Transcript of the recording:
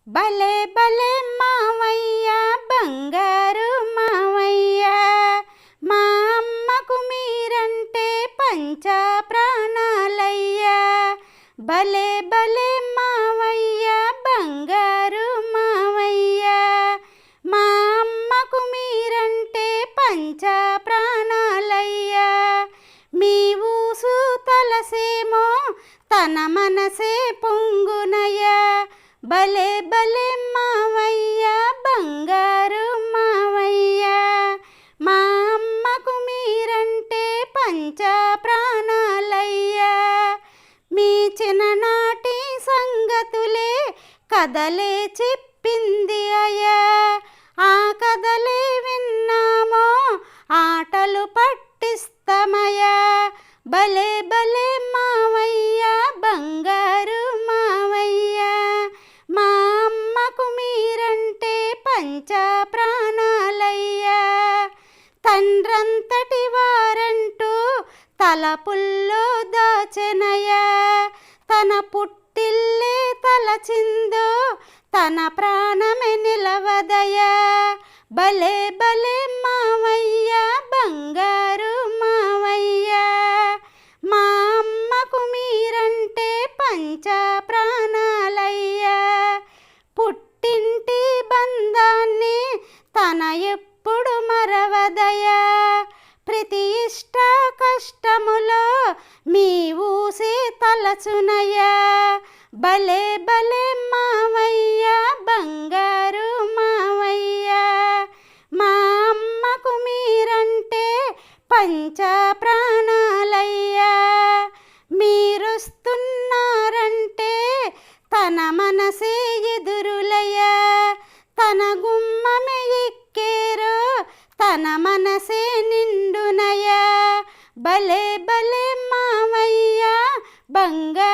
భలే భలే మావయ్య బంగారు మావయ్య, మా అమ్మకు మీరంటే పంచ ప్రాణాలయ్యా. భలే భలే మావయ్య బంగారు మావయ్య, మా అమ్మకు మీరంటే పంచ ప్రాణాలయ్యా. మీ ఊసు తలసేమో తన మనసే పొంగునయ్యా. భలే భలే మావయ్య బంగారు మావయ్య, మా అమ్మకు మీరంటే పంచ ప్రాణాలయ్యా. మీ చిన్ననాటి సంగతులే కథలే చెప్పింది అయ్యా. ఆ కథలే విన్నామో ఆటలు పట్టిస్తామయ్యా. భలే భలే మావయ్య బంగారు మావయ్య, మా అమ్మకు మీరంటే పంచ ప్రాణాలయ్యా. తండ్రంతటి వారంటూ తలపుల్లో దాచెనయ్యా. తన పుట్టిల్లే తలచిందో తన ప్రాణమే నిలవదయ్యా. భలే భలే మావయ్య బంగారు మావయ్య, మా అమ్మకు మీరంటే పంచ ప్రాణాలయ్యా. పుట్టింటి బంధాన్ని తన ఎప్పుడు మరవదయా. ప్రతి ఇష్ట కష్టములో మీ ఊసే తలచునయ్యా. భలే భలే మావయ్య బంగారు మావయ్య, మా అమ్మకు మీరంటే పంచ ప్రాణాలయ్యా. మీరొస్తున్నారంటే తన మనసే ఎదురులయ్యా. తన గుమ్మమే ఎక్కేరో తన మనసే నిండునయ్యా. భలే భలే మావయ్య బంగారు